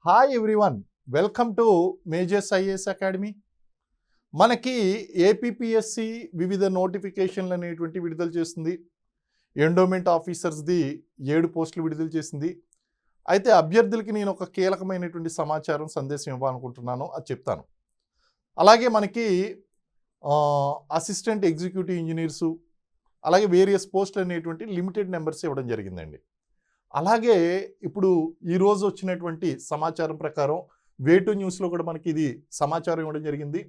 Hi everyone, welcome to Majors IAS academy. మనకి APPSC వివిధ నోటిఫికేషన్లు అనేటువంటి విడుదల చేస్తుంది. ఎండోమెంట్ ఆఫీసర్స్ది 7 పోస్టులు విడుదల చేసింది. అయితే అభ్యర్థులకి నేను ఒక కీలకమైనటువంటి సమాచారం సందేశం ఇవ్వాలనుకుంటున్నాను, అది చెప్తాను. అలాగే మనకి అసిస్టెంట్ ఎగ్జిక్యూటివ్ ఇంజనీర్సు, అలాగే వేరియస్ పోస్టులు అనేటువంటి లిమిటెడ్ నెంబర్స్ ఇవ్వడం జరిగిందండి. అలాగే ఇప్పుడు ఈరోజు వచ్చినటువంటి సమాచారం ప్రకారం వే2 న్యూస్లో కూడా మనకి ఇది సమాచారం ఇవ్వడం జరిగింది.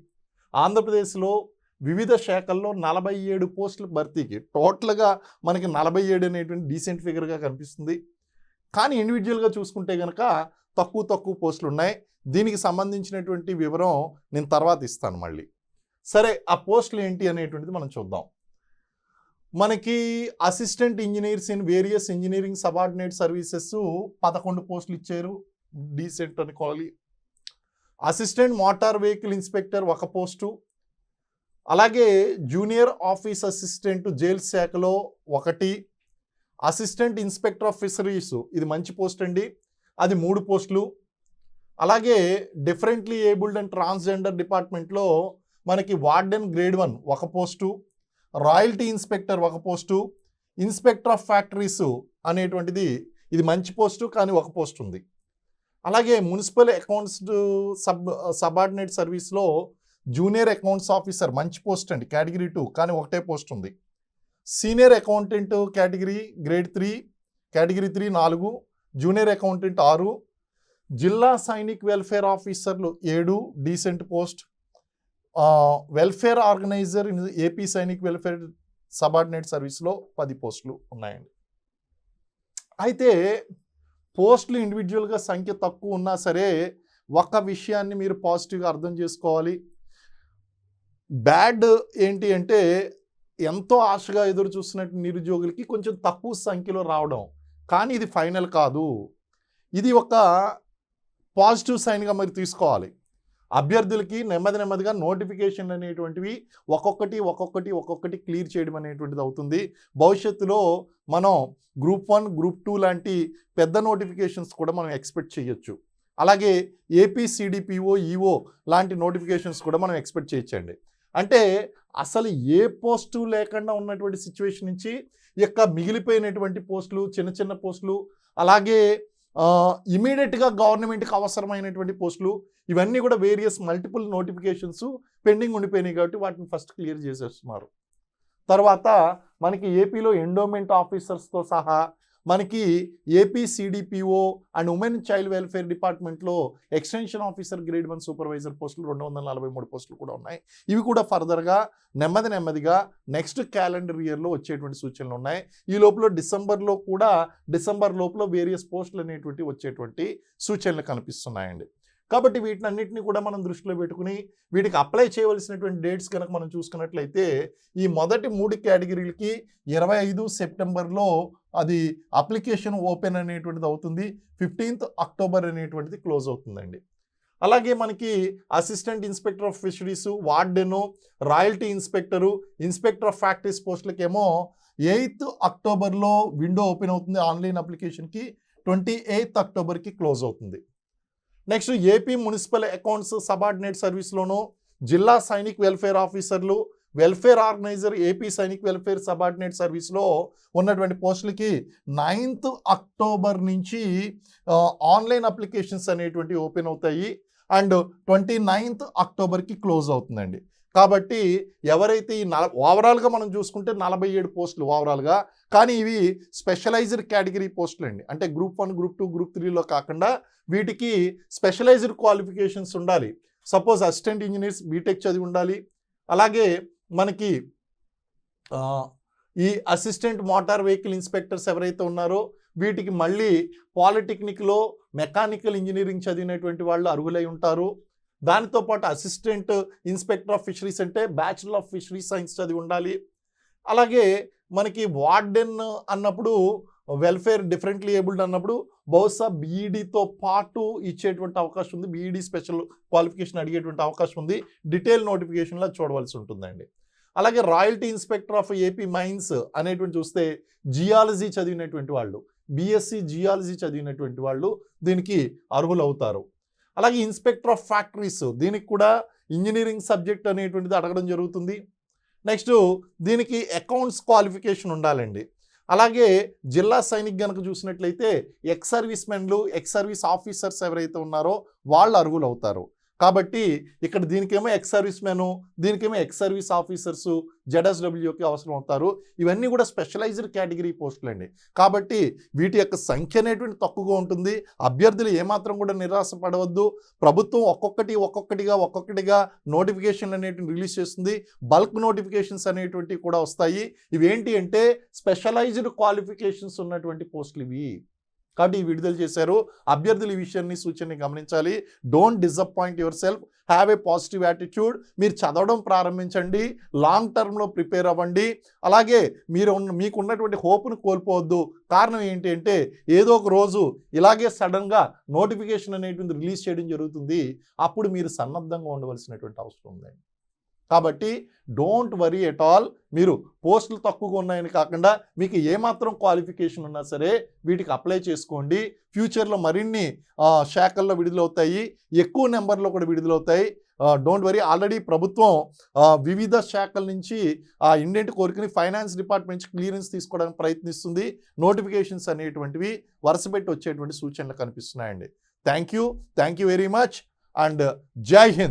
ఆంధ్రప్రదేశ్లో వివిధ శాఖల్లో 47 పోస్టుల భర్తీకి టోటల్గా మనకి 47 అనేటువంటి డీసెంట్ ఫిగర్గా కనిపిస్తుంది. కానీ ఇండివిజువల్గా చూసుకుంటే కనుక తక్కువ పోస్టులు ఉన్నాయి. దీనికి సంబంధించినటువంటి వివరం నేను తర్వాత ఇస్తాను మళ్ళీ. సరే, ఆ పోస్టులు ఏంటి అనేటువంటిది మనం చూద్దాం. మనకి assistant engineers in various engineering subordinate services 11 పోస్టులు ఇచ్చారు, డీసెంట్ అనుకోవాలి. Assistant motor vehicle inspector 1 post, అలాగే జూనియర్ ఆఫీస్ అసిస్టెంట్ జైల్ శాఖలో 1, అసిస్టెంట్ ఇన్స్పెక్టర్ ఆఫ్ ఫిషరీస్, ఇది మంచి పోస్ట్ అండి, అది 3 పోస్టులు. అలాగే డిఫరెంట్లీ ఏబుల్డ్ అండ్ ట్రాన్స్జెండర్ డిపార్ట్మెంట్లో మనకి warden grade 1 1 post, royalty inspector 1 post, inspector of factories అనేటువంటిది ఇది మంచి పోస్టు కానీ 1 పోస్ట్ ఉంది. అలాగే మున్సిపల్ అకౌంట్స్ సబార్డినేట్ సర్వీస్లో జూనియర్ అకౌంట్స్ ఆఫీసర్ మంచి పోస్ట్ అండి, కేటగిరీ 2 కానీ 1 పోస్ట్ ఉంది. Senior accountant category grade 3 category 3 4, junior accountant 6, జిల్లా సైనిక్ వెల్ఫేర్ ఆఫీసర్లు 7 decent post, welfare organizer in AP Sainik welfare subordinate సర్వీస్లో 10 పోస్టులు ఉన్నాయండి. అయితే పోస్టులు ఇండివిజువల్గా సంఖ్య తక్కువ ఉన్నా సరే ఒక విషయాన్ని మీరు పాజిటివ్గా అర్థం చేసుకోవాలి. బ్యాడ్ ఏంటి అంటే ఎంతో ఆశగా ఎదురు చూస్తున్నట్టు నిరుద్యోగులకి కొంచెం తక్కువ సంఖ్యలో రావడం, కానీ ఇది ఫైనల్ కాదు. ఇది ఒక పాజిటివ్ సైన్గా మీరు తీసుకోవాలి. అభ్యర్థులకి నెమ్మదిగా నోటిఫికేషన్లు అనేటువంటివి ఒక్కొక్కటి క్లియర్ చేయడం అనేటువంటిది అవుతుంది. భవిష్యత్తులో మనం గ్రూప్ 1 గ్రూప్ 2 లాంటి పెద్ద నోటిఫికేషన్స్ కూడా మనం ఎక్స్పెక్ట్ చేయొచ్చు. అలాగే ఏపీ సిడిపిఓ ఈఓ లాంటి నోటిఫికేషన్స్ కూడా మనం ఎక్స్పెక్ట్ చేయొచ్చండి. అంటే అసలు ఏ పోస్టు లేకుండా ఉన్నటువంటి సిచ్యువేషన్ నుంచి ఇక మిగిలిపోయినటువంటి పోస్టులు, చిన్న పోస్టులు, అలాగే ఇమీడియట్గా గవర్నమెంట్కి అవసరమైనటువంటి పోస్టులు, ఇవన్నీ కూడా వేరియస్ మల్టిపుల్ నోటిఫికేషన్స్ పెండింగ్ ఉండిపోయినాయి కాబట్టి వాటిని ఫస్ట్ క్లియర్ చేసేస్తున్నారు. తర్వాత మనకి ఏపీలో ఎండోమెంట్ ఆఫీసర్స్తో సహా మనకి AP CDPO and women child welfare డిపార్ట్మెంట్లో ఎక్స్టెన్షన్ ఆఫీసర్ గ్రేడ్ 1 సూపర్వైజర్ పోస్టులు 243 పోస్టులు కూడా ఉన్నాయి. ఇవి కూడా ఫర్దర్గా నెమ్మదిగా నెక్స్ట్ క్యాలెండర్ ఇయర్లో వచ్చేటువంటి సూచనలు ఉన్నాయి. ఈ లోపల డిసెంబర్ లోపల వేరియస్ పోస్టులు అనేటువంటి వచ్చేటువంటి సూచనలు కనిపిస్తున్నాయండి. కాబట్టి వీటినన్నింటినీ కూడా మనం దృష్టిలో పెట్టుకుని వీటికి అప్లై చేయవలసినటువంటి డేట్స్ కనుక మనం చూసుకున్నట్లయితే ఈ మొదటి 3 కేటగిరీలకి 25 సెప్టెంబర్లో అది అప్లికేషన్ ఓపెన్ అనేటువంటిది అవుతుంది. 15th అక్టోబర్ అనేటువంటిది క్లోజ్ అవుతుందండి. అలాగే మనకి assistant inspector of fisheries, warden, royalty inspector, inspector of factories పోస్టులకేమో 8th అక్టోబర్లో విండో ఓపెన్ అవుతుంది ఆన్లైన్ అప్లికేషన్కి, 28th అక్టోబర్కి క్లోజ్ అవుతుంది. Next AP municipal accounts subordinate సర్వీస్లోను జిల్లా సైనిక్ వెల్ఫేర్ ఆఫీసర్లు, welfare organiser AP Sainik welfare subordinate సర్వీస్లో ఉన్నటువంటి పోస్టులకి 9th అక్టోబర్ నుంచి ఆన్లైన్ అప్లికేషన్స్ అనేటువంటి ఓపెన్ అవుతాయి అండ్ 29th అక్టోబర్కి క్లోజ్ అవుతుందండి. కాబట్టి ఎవరైతే ఈ ఓవరాల్గా మనం చూసుకుంటే 47 పోస్టులు ఓవరాల్గా, కానీ ఇవి స్పెషలైజ్డ్ కేటగిరీ పోస్టులు అండి. అంటే గ్రూప్ 1 గ్రూప్ 2 గ్రూప్ 3లో కాకుండా వీటికి స్పెషలైజ్డ్ క్వాలిఫికేషన్స్ ఉండాలి. సపోజ్ అసిస్టెంట్ ఇంజనీర్స్ బీటెక్ చదివి ఉండాలి. అలాగే మనకి ఈ అసిస్టెంట్ మోటార్ వెహికల్ ఇన్స్పెక్టర్స్ ఎవరైతే ఉన్నారో వీటికి మళ్ళీ పాలిటెక్నిక్లో మెకానికల్ ఇంజనీరింగ్ చదివినటువంటి వాళ్ళు అర్హులై ఉంటారు. దానితో పాటు అసిస్టెంట్ ఇన్స్పెక్టర్ ఆఫ్ ఫిషరీస్ అంటే బ్యాచులర్ ఆఫ్ ఫిషరీ సైన్స్ చదివి ఉండాలి. అలాగే మనకి వార్డెన్ అన్నప్పుడు వెల్ఫేర్ డిఫరెంట్లీ ఏబుల్డ్ అన్నప్పుడు బహుశా బీఈడీతో పాటు ఇచ్చేటువంటి అవకాశం ఉంది, బీఈడీ స్పెషల్ క్వాలిఫికేషన్ అడిగేటువంటి అవకాశం ఉంది. డీటెయిల్ నోటిఫికేషన్లో చూడవలసి ఉంటుందండి. అలాగే royalty inspector of AP mines అనేటువంటి చూస్తే జియాలజీ చదివినటువంటి వాళ్ళు, బీఎస్సీ జియాలజీ చదివినటువంటి వాళ్ళు దీనికి అర్హులవుతారు. అలాగే ఇన్స్పెక్టర్ ఆఫ్ ఫ్యాక్టరీస్, దీనికి కూడా ఇంజనీరింగ్ సబ్జెక్ట్ అనేటువంటిది అడగడం జరుగుతుంది. నెక్స్ట్ దీనికి అకౌంట్స్ క్వాలిఫికేషన్ ఉండాలండి. అలాగే జిల్లా సైనిక్ గనక చూసినట్లయితే ఎక్స్ సర్వీస్ మెన్లు, ఎక్స్ సర్వీస్ ఆఫీసర్స్ ఎవరైతే ఉన్నారో వాళ్ళు అర్హులవుతారు. కాబట్టి ఇక్కడ దీనికేమో ఎక్స్ సర్వీస్ మెను, దీనికేమో ఎక్స్ సర్వీస్ ఆఫీసర్సు, జెడ్ఎస్డబ్ల్యూకి అవసరం అవుతారు. ఇవన్నీ కూడా స్పెషలైజ్డ్ కేటగిరీ పోస్టులు అండి. కాబట్టి వీటి యొక్క సంఖ్య అనేటువంటి తక్కువగా ఉంటుంది. అభ్యర్థులు ఏమాత్రం కూడా నిరాశపడవద్దు. ప్రభుత్వం ఒక్కొక్కటిగా నోటిఫికేషన్లు అనేటువంటి రిలీజ్ చేస్తుంది. బల్క్ నోటిఫికేషన్స్ అనేటువంటివి కూడా వస్తాయి. ఇవేంటి అంటే స్పెషలైజ్డ్ క్వాలిఫికేషన్స్ ఉన్నటువంటి పోస్టులు ఇవి. కాబట్టి విడుదల చేశారు. అభ్యర్థులు ఈ విషయాన్ని సూచనని గమనించాలి. Don't disappoint your self, have a positive attitude. మీరు చదవడం ప్రారంభించండి, లాంగ్ టర్మ్లో ప్రిపేర్ అవ్వండి. అలాగే మీకు ఉన్నటువంటి హోప్ను కోల్పోవద్దు. కారణం ఏంటి అంటే ఏదో ఒక రోజు ఇలాగే సడన్గా నోటిఫికేషన్ అనేటువంటి రిలీజ్ చేయడం జరుగుతుంది. అప్పుడు మీరు సన్నద్ధంగా ఉండవలసినటువంటి అవసరం ఉందండి. కాబట్టి డోంట్ వరీ ఎట్ ఆల్. మీరు పోస్టులు తక్కువగా ఉన్నాయని కాకుండా మీకు ఏమాత్రం క్వాలిఫికేషన్ ఉన్నా సరే వీటికి అప్లై చేసుకోండి. ఫ్యూచర్లో మరిన్ని శాఖల్లో విడుదలవుతాయి, ఎక్కువ నెంబర్లో కూడా విడుదలవుతాయి. Don't worry. ఆల్రెడీ ప్రభుత్వం వివిధ శాఖల నుంచి ఇండెంట్ కోరికని ఫైనాన్స్ డిపార్ట్మెంట్ నుంచి క్లియరెన్స్ తీసుకోవడానికి ప్రయత్నిస్తుంది. నోటిఫికేషన్స్ అనేటువంటివి వరుసపెట్టి వచ్చేటువంటి సూచనలు కనిపిస్తున్నాయండి. Thank you very much and Jai Hind.